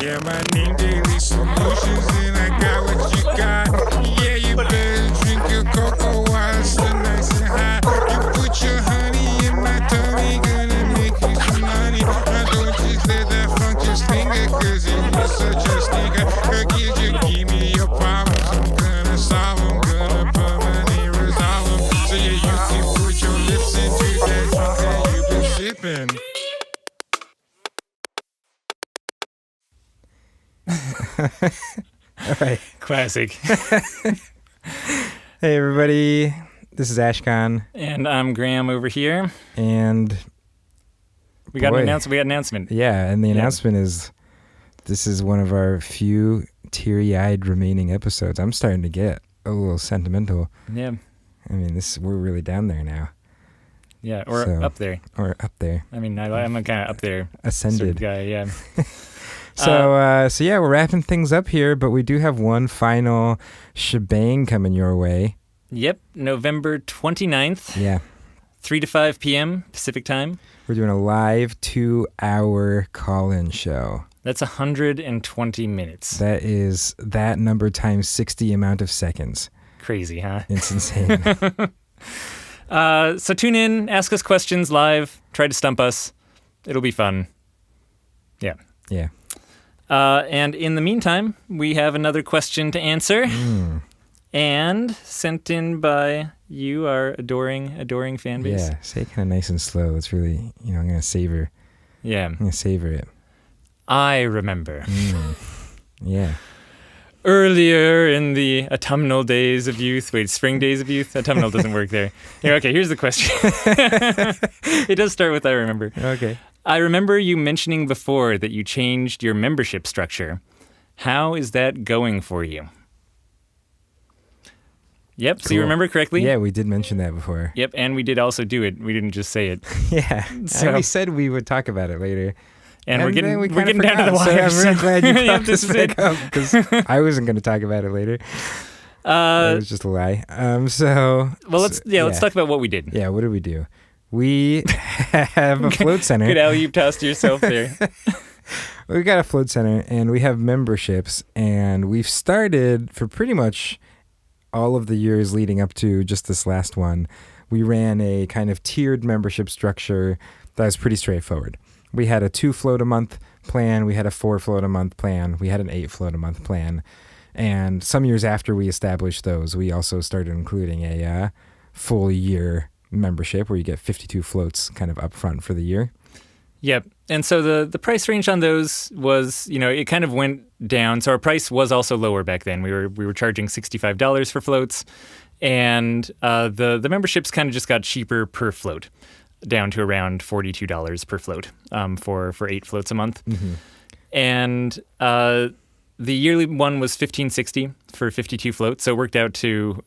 Yeah, my name Daily Solutions, and I got what you got. Yeah, you better drink your cocoa while it's still nice and hot. You put your honey in my tummy, gonna make you some money. Now don't just let that funk just linger, cause you're such a stinker. Give me your problems, I'm gonna solve them, gonna permanently resolve them. So yeah, you can put your lips into that drink that you've been sipping. All right. Classic. Hey, everybody. This is Ashcon. And I'm Graham over here. And we got an announcement. Yeah, and the announcement is this is one of our few teary-eyed remaining episodes. I'm starting to get a little sentimental. Yeah. I mean, we're really down there now. Yeah, or up there. Or up there. I mean, I'm a kind of up there ascended sort of guy, yeah. So yeah, we're wrapping things up here, but we do have one final shebang coming your way. Yep, November 29th. Yeah. 3 to 5 p.m. Pacific time. We're doing a live 2-hour call-in show. That's 120 minutes. That is that number times 60 amount of seconds. Crazy, huh? It's insane. So tune in, ask us questions live, try to stump us. It'll be fun. Yeah. Yeah. And in the meantime, we have another question to answer. And sent in by you, our adoring fan base. Yeah, say it kind of nice and slow. It's really, I'm going to savor. Yeah. I'm going to savor it. I remember. Yeah. Earlier in the autumnal days of youth. Wait, spring days of youth? Autumnal doesn't work there. Here, okay, here's the question. It does start with I remember. Okay. I remember you mentioning before that you changed your membership structure. How is that going for you? Yep, Cool. So you remember correctly? Yeah, we did mention that before. Yep, and we did also do it. We didn't just say it. Yeah, So, we said we would talk about it later. And we're getting down to the wire. So I'm really glad you brought This this is back it. up, because I wasn't going to talk about it later. It was just a lie. Let's talk about what we did. Yeah, what did we do? We have a float center. Good alley you've tossed to yourself there. We got a float center, and we have memberships, and we've started for pretty much all of the years leading up to just this last one. We ran a kind of tiered membership structure that was pretty straightforward. We had a 2 float a month plan. We had a 4 float a month plan. We had an 8 float a month plan. And some years after we established those, we also started including a full year membership where you get 52 floats kind of up front for the year. Yep. And so the price range on those was, it kind of went down. So our price was also lower back then. We were charging $65 for floats, and the memberships kind of just got cheaper per float, down to around $42 per float for 8 floats a month. Mm-hmm. And the yearly one was $15.60 for 52 floats. So it worked out to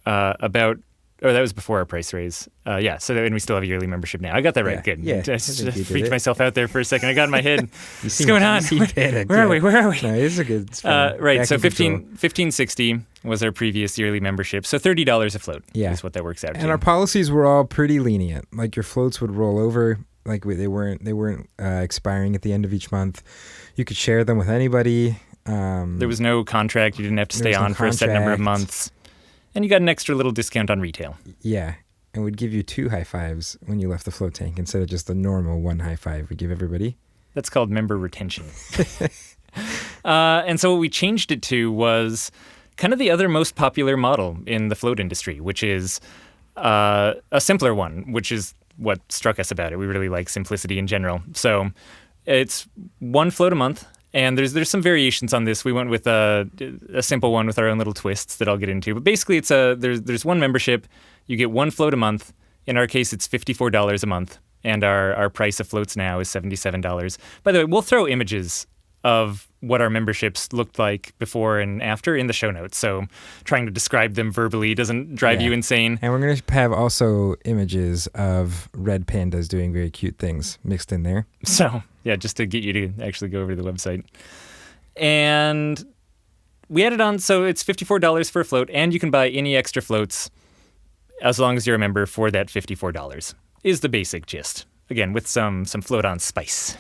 that was before our price raise. And we still have a yearly membership now. I got that right. Good. Yeah, Just freaked myself out there for a second. I got in my head. What's going on? Where are we? No, it is a good spot. Right. So $15.60 was our previous yearly membership. So $30 a float is what that works out to. And our policies were all pretty lenient. Like your floats would roll over. Like they weren't expiring at the end of each month. You could share them with anybody. There was no contract. You didn't have to stay on for a set number of months. And you got an extra little discount on retail. Yeah. And we'd give you 2 high fives when you left the float tank instead of just the normal 1 high five we give everybody. That's called member retention. And so what we changed it to was kind of the other most popular model in the float industry, which is a simpler one, which is what struck us about it. We really like simplicity in general. So it's 1 float a month. And there's some variations on this. We went with a simple one with our own little twists that I'll get into. But basically, it's there's one membership. You get 1 float a month. In our case, it's $54 a month. And our price of floats now is $77. By the way, we'll throw images of what our memberships looked like before and after in the show notes. So trying to describe them verbally doesn't drive you insane. And we're going to have also images of red pandas doing very cute things mixed in there. So, yeah, just to get you to actually go over to the website. And we added on, so it's $54 for a float, and you can buy any extra floats as long as you're a member for that $54 is the basic gist. Again, with some float-on spice.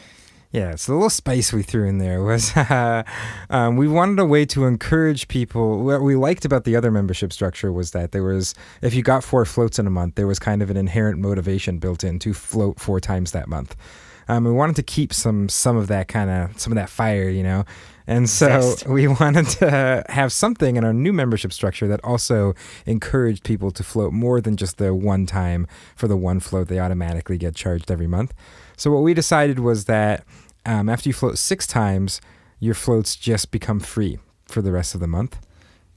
Yeah, so the little spice we threw in there was we wanted a way to encourage people. What we liked about the other membership structure was that there was, if you got 4 floats in a month, there was kind of an inherent motivation built in to float 4 times that month. We wanted to keep some of that fire, you know. And so Zest. we wanted to have something in our new membership structure that also encouraged people to float more than just the one time for the one float they automatically get charged every month. So what we decided was that after you float 6 times, your floats just become free for the rest of the month.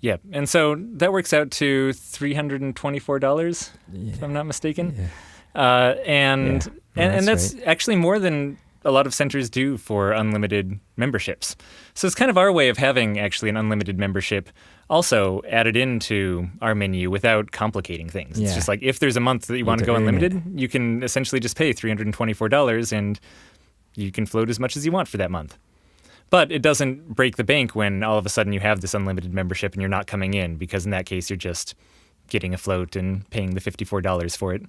Yeah, and so that works out to $324, if I'm not mistaken. Yeah. And that's right. actually more than a lot of centers do for unlimited memberships. So it's kind of our way of having actually an unlimited membership also added into our menu without complicating things. It's Yeah. just like if there's a month that you want to go earn it. unlimited, you can essentially just pay $324 and you can float as much as you want for that month. But it doesn't break the bank when all of a sudden you have this unlimited membership and you're not coming in, because in that case you're just getting a float and paying the $54 for it.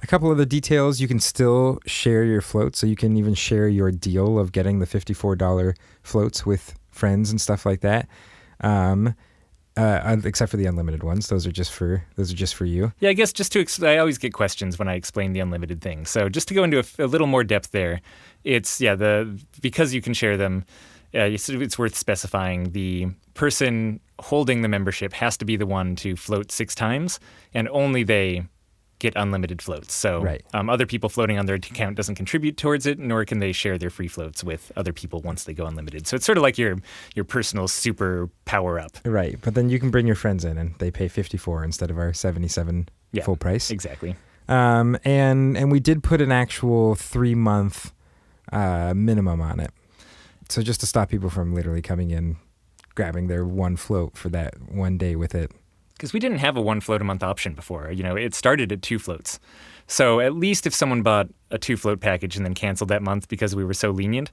A couple of the details, you can still share your float, so you can even share your deal of getting the $54 floats with friends and stuff like that. Except for the unlimited ones, those are just for you. Yeah, I guess just to I always get questions when I explain the unlimited thing. So just to go into a little more depth there, it's because you can share them. It's worth specifying the person holding the membership has to be the one to float 6 times, and only they get unlimited floats. So Right. Other people floating on their account doesn't contribute towards it, nor can they share their free floats with other people once they go unlimited. So it's sort of like your personal super power up. Right, but then you can bring your friends in, and they pay $54 instead of our $77 full price. Exactly. And we did put an actual 3-month minimum on it. So just to stop people from literally coming in, grabbing their one float for that one day with it. Because we didn't have a 1 float a month option before. You know, it started at 2 floats. So at least if someone bought a 2 float package and then canceled that month because we were so lenient,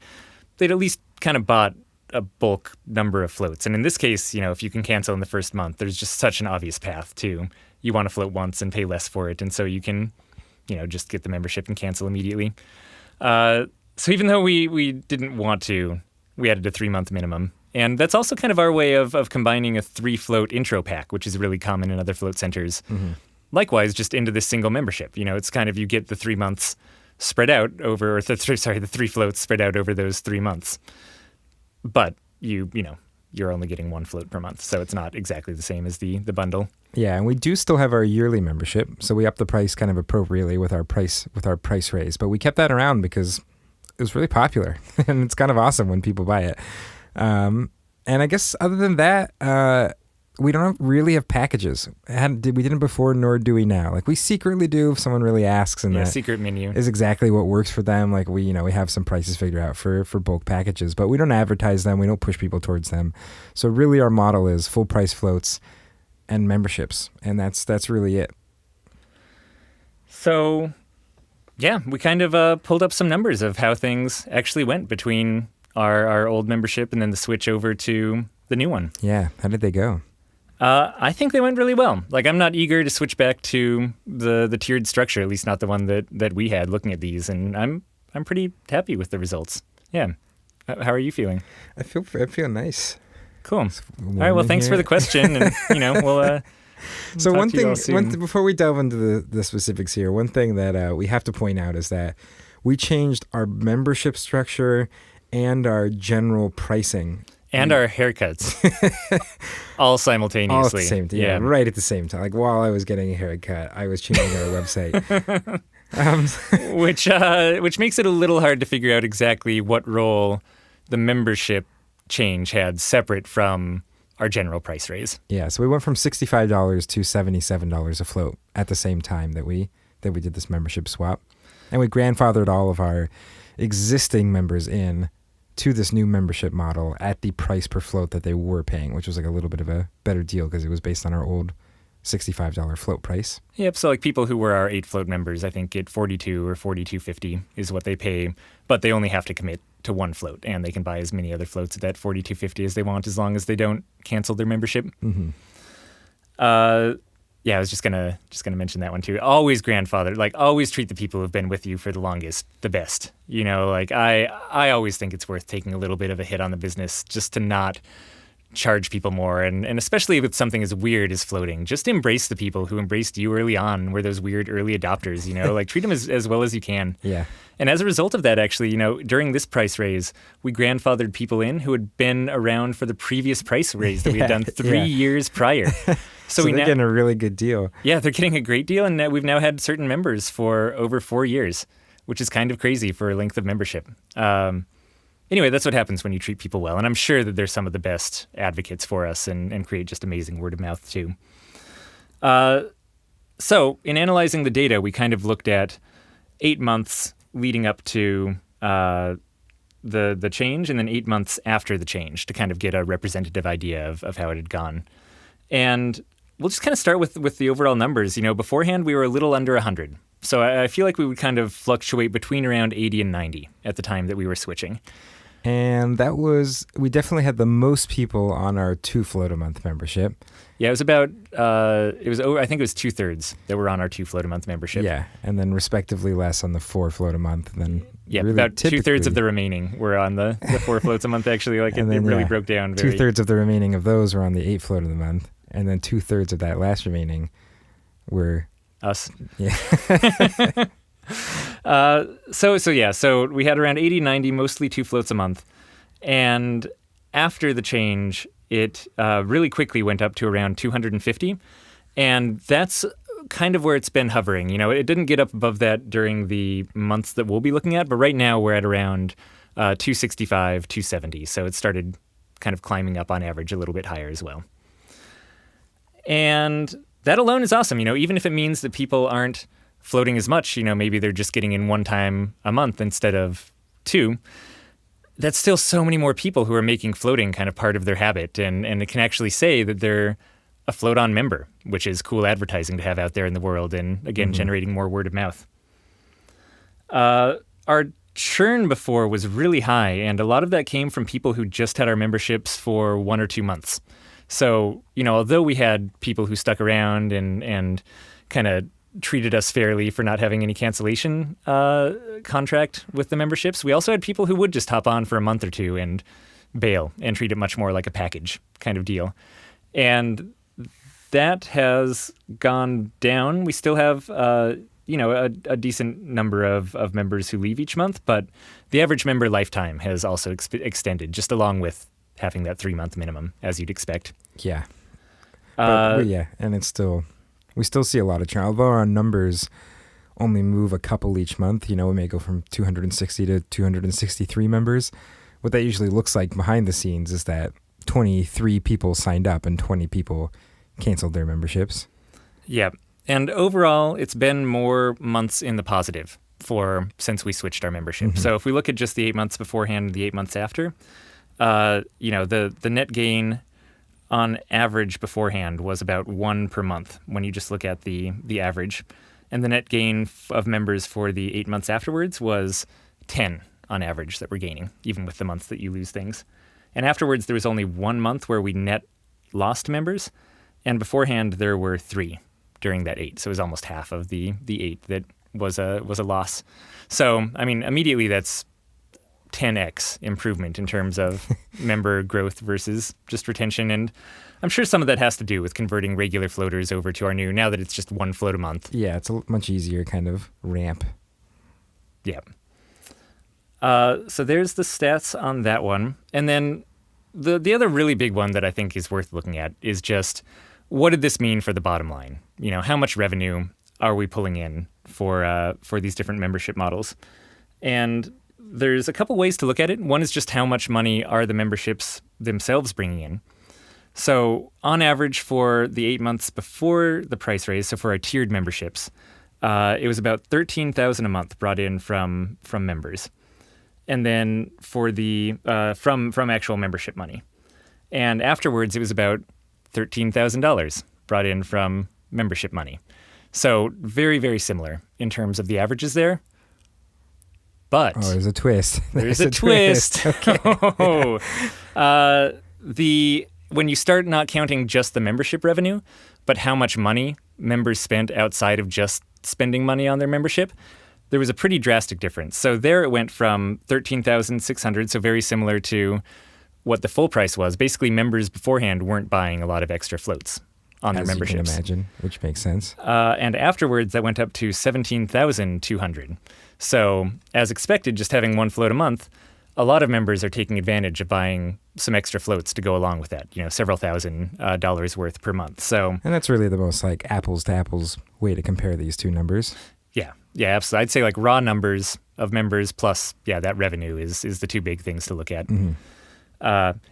they'd at least kind of bought a bulk number of floats. And in this case, you know, if you can cancel in the first month, there's just such an obvious path to you want to float once and pay less for it. And so you can, you know, just get the membership and cancel immediately. So even though we didn't want to, we added a 3-month minimum. And that's also kind of our way of combining a 3-float intro pack, which is really common in other float centers. Mm-hmm. Likewise, just into this single membership. You know, it's kind of you get the 3 months spread out over, the 3 floats spread out over those 3 months. But you're only getting 1 float per month, so it's not exactly the same as the bundle. Yeah, and we do still have our yearly membership, so we upped the price kind of appropriately with our price raise. But we kept that around because it was really popular, and it's kind of awesome when people buy it. And I guess other than that, we don't really have packages. We didn't before, nor do we now. Like we secretly do if someone really asks, and that secret menu is exactly what works for them. Like we have some prices figured out for bulk packages, but we don't advertise them. We don't push people towards them. So really, our model is full price floats and memberships, and that's really it. So, yeah, we kind of pulled up some numbers of how things actually went between our old membership and then the switch over to the new one. Yeah, how did they go? I think they went really well. Like, I'm not eager to switch back to the tiered structure, at least not the one that we had looking at these, and I'm pretty happy with the results. Yeah. How are you feeling? I feel nice. Cool. All right. Well, thanks for the question, and we'll. So one thing, soon. before we delve into the specifics here, one thing that we have to point out is that we changed our membership structure and our general pricing. And our haircuts. All simultaneously. All at the same time. Yeah, right at the same time. Like while I was getting a haircut, I was changing our website. Which makes it a little hard to figure out exactly what role the membership change had separate from our general price raise. Yeah, so we went from $65 to $77 a float at the same time that we did this membership swap. And we grandfathered all of our existing members in to this new membership model at the price per float that they were paying, which was like a little bit of a better deal because it was based on our old $65 float price. Yep, so like people who were our 8 float members, I think get $42 or $42.50 is what they pay, but they only have to commit to 1 float, and they can buy as many other floats at that $42.50 as they want as long as they don't cancel their membership. Mm-hmm. Yeah, I was just gonna mention that one too. Always grandfather, like always treat the people who've been with you for the longest the best. You know, like I always think it's worth taking a little bit of a hit on the business just to not charge people more, and especially with something as weird as floating. Just embrace the people who embraced you early on, were those weird early adopters, you know, like treat them as well as you can. Yeah. And as a result of that, actually, you know, during this price raise, we grandfathered people in who had been around for the previous price raise that we had done 3 years prior. So they're getting a really good deal. Yeah, they're getting a great deal, and we've now had certain members for over 4 years, which is kind of crazy for a length of membership. Anyway, that's what happens when you treat people well, and I'm sure that they're some of the best advocates for us and create just amazing word of mouth too. So in analyzing the data, we kind of looked at 8 months leading up to the change, and then 8 months after the change to kind of get a representative idea of how it had gone. And we'll just kind of start with the overall numbers. You know, beforehand we were a little under 100. So I feel like we would kind of fluctuate between around 80 and 90 at the time that we were switching. And we definitely had the most people on our 2 float a month membership. Yeah, it was about, I think it was 2/3 that were on our 2 float a month membership. Yeah, and then respectively less on the 4 float a month. And then yeah, really about 2/3 of the remaining were on the 4 floats a month, actually. Like it really broke down. 2/3 of the remaining of those were on the 8 float of the month. And then 2/3 of that last remaining were... us. Yeah. So we had around 80, 90, mostly 2 floats a month. And after the change, it really quickly went up to around 250. And that's kind of where it's been hovering. You know, it didn't get up above that during the months that we'll be looking at, but right now we're at around 265, 270. So it started kind of climbing up on average a little bit higher as well. And that alone is awesome. You know, even if it means that people aren't floating as much, you know, maybe they're just getting in 1 time a month instead of 2. That's still so many more people who are making floating kind of part of their habit, and it can actually say that they're a float on member, which is cool advertising to have out there in the world, and again, generating more word of mouth. Our churn before was really high, and a lot of that came from people who just had our memberships for 1 or 2 months. So, you know, although we had people who stuck around and kind of treated us fairly for not having any cancellation contract with the memberships, we also had people who would just hop on for a month or 2 and bail and treat it much more like a package kind of deal. And that has gone down. We still have, a decent number of members who leave each month, but the average member lifetime has also extended, just along with having that 3-month minimum, as you'd expect. Yeah. But and we still see a lot of churn. Although our numbers only move a couple each month, you know, we may go from 260 to 263 members. What that usually looks like behind the scenes is that 23 people signed up and 20 people canceled their memberships. Yeah. And overall, it's been more months in the positive since we switched our membership. Mm-hmm. So if we look at just the 8 months beforehand and the 8 months after, the net gain on average beforehand was about 1 per month when you just look at the average. And the net gain of members for the 8 months afterwards was 10 on average that we're gaining, even with the months that you lose things. And afterwards, there was only 1 month where we net lost members. And beforehand, there were 3 during that 8. So it was almost half of the 8 that was a loss. So, I mean, immediately that's 10x improvement in terms of member growth versus just retention. And I'm sure some of that has to do with converting regular floaters over to our new, now that it's just 1 float a month. Yeah, it's a much easier kind of ramp. Yeah. So there's the stats on that one. And then the other really big one that I think is worth looking at is just, what did this mean for the bottom line? You know, how much revenue are we pulling in for these different membership models? And there's a couple ways to look at it. One is just how much money are the memberships themselves bringing in. So on average for the 8 months before the price raise, so for our tiered memberships, it was about $13,000 a month brought in from members. And then for the from actual membership money. And afterwards, it was about $13,000 brought in from membership money. So very, very similar in terms of the averages there. But there's a twist. There's a twist. Okay. when you start not counting just the membership revenue, but how much money members spent outside of just spending money on their membership, there was a pretty drastic difference. So there it went from $13,600, so very similar to what the full price was. Basically, members beforehand weren't buying a lot of extra floats on their memberships. As you can imagine, which makes sense. And afterwards, that went up to $17,200. So as expected, just having one float a month, a lot of members are taking advantage of buying some extra floats to go along with that, several $1,000s worth per month. So, and that's really the most like apples to apples way to compare these two numbers. Yeah, absolutely. I'd say like raw numbers of members plus, that revenue is the two big things to look at. Mm-hmm.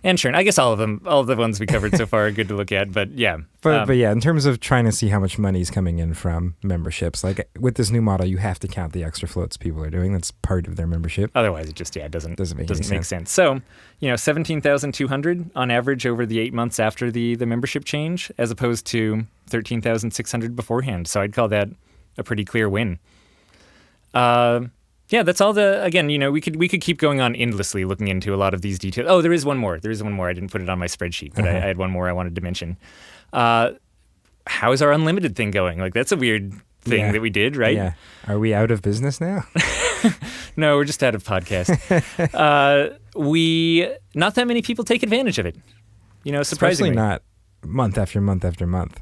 And churn. I guess all of the ones we covered so far are good to look at, but yeah. But yeah, in terms of trying to see how much money is coming in from memberships, like with this new model, you have to count the extra floats people are doing. That's part of their membership. Otherwise, it just doesn't make sense. So, $17,200 on average over the 8 months after the membership change, as opposed to $13,600 beforehand. So I'd call that a pretty clear win. Yeah, that's all again, we could keep going on endlessly looking into a lot of these details. Oh, there is one more. I didn't put it on my spreadsheet, but I had one more I wanted to mention. How's our unlimited thing going? Like, that's a weird thing that we did, right? Yeah. Are we out of business now? No, we're just out of podcast. Not that many people take advantage of it. Surprisingly. Especially not month after month after month.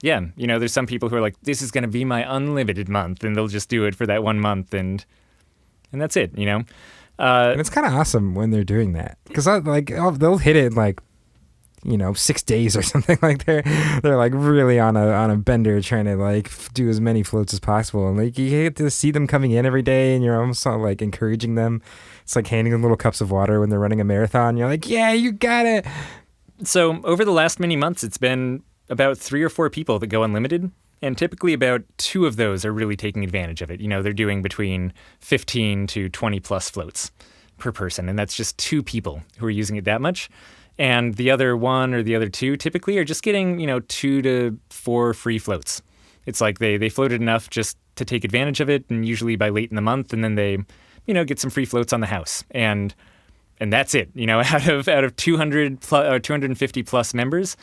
Yeah, there's some people who are like, this is going to be my unlimited month, and they'll just do it for that 1 month, and that's it, And it's kind of awesome when they're doing that, because they'll hit it in 6 days or something. Like they're like really on a bender trying to do as many floats as possible, and you get to see them coming in every day, and you're almost encouraging them. It's like handing them little cups of water when they're running a marathon. You're like, yeah, you got it. So over the last many months, it's been about 3 or 4 people that go unlimited. And typically about 2 of those are really taking advantage of it. They're doing between 15 to 20 plus floats per person. And that's just 2 people who are using it that much. And the other 1 or the other 2 typically are just getting, 2 to 4 free floats. It's like they floated enough just to take advantage of it, and usually by late in the month, and then they, get some free floats on the house. And that's it. Out of 200 plus, or 250 plus members,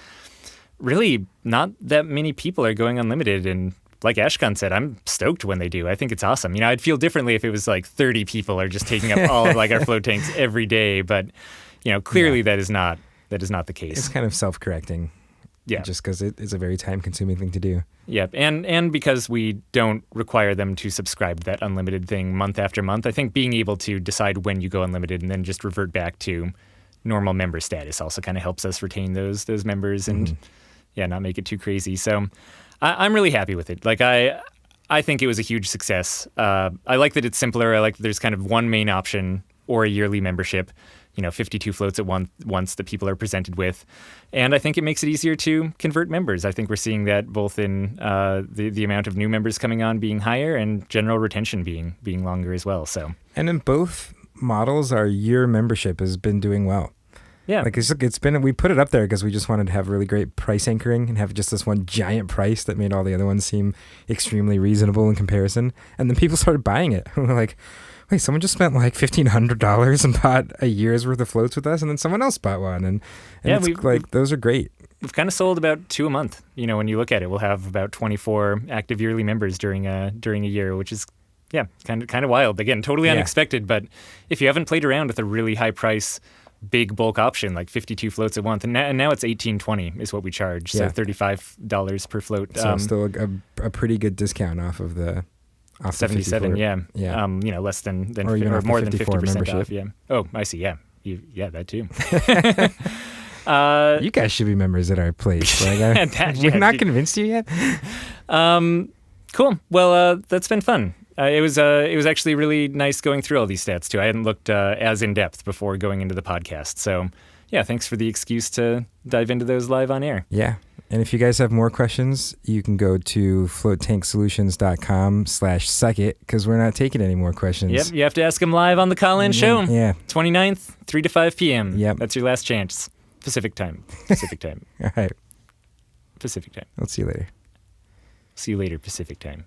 really not that many people are going unlimited. And like Ashkan said, I'm stoked when they do. I think it's awesome. I'd feel differently if it was like 30 people are just taking up all of our float tanks every day. But, clearly that is not the case. It's kind of self-correcting. Yeah. Just because it is a very time-consuming thing to do. Yep. And because we don't require them to subscribe to that unlimited thing month after month, I think being able to decide when you go unlimited and then just revert back to normal member status also kind of helps us retain those members and not make it too crazy. So I'm really happy with it. I think it was a huge success. I like that it's simpler. I like that there's kind of one main option or a yearly membership, 52 floats at once that people are presented with. And I think it makes it easier to convert members. I think we're seeing that both in the amount of new members coming on being higher and general retention being longer as well. So, and in both models, our year membership has been doing well. Yeah. It's been, we put it up there because we just wanted to have really great price anchoring and have just this one giant price that made all the other ones seem extremely reasonable in comparison. And then people started buying it. We're like, wait, someone just spent like $1,500 and bought a year's worth of floats with us, and then someone else bought one. And those are great. We've kind of sold about 2 a month. When you look at it, we'll have about 24 active yearly members during a year, which is, kind of wild. Again, totally unexpected. But if you haven't played around with a really high price, big bulk option like 52 floats a month, and now it's $18.20 is what we charge, so $35 per float. So still a pretty good discount off the 77, yeah. Less than or more than 50% membership. off. Yeah. Oh, I see. Yeah, that too. You guys should be members at our place. We're not convinced you yet. Cool. Well, that's been fun. It was actually really nice going through all these stats too. I hadn't looked as in depth before going into the podcast. So, thanks for the excuse to dive into those live on air. Yeah. And if you guys have more questions, you can go to floatanksolutions.com/suckit because we're not taking any more questions. Yep. You have to ask them live on the call-in show. Yeah. 29th, 3 to 5 p.m. Yep. That's your last chance. Pacific time. All right. Pacific time. I'll see you later. See you later, Pacific time.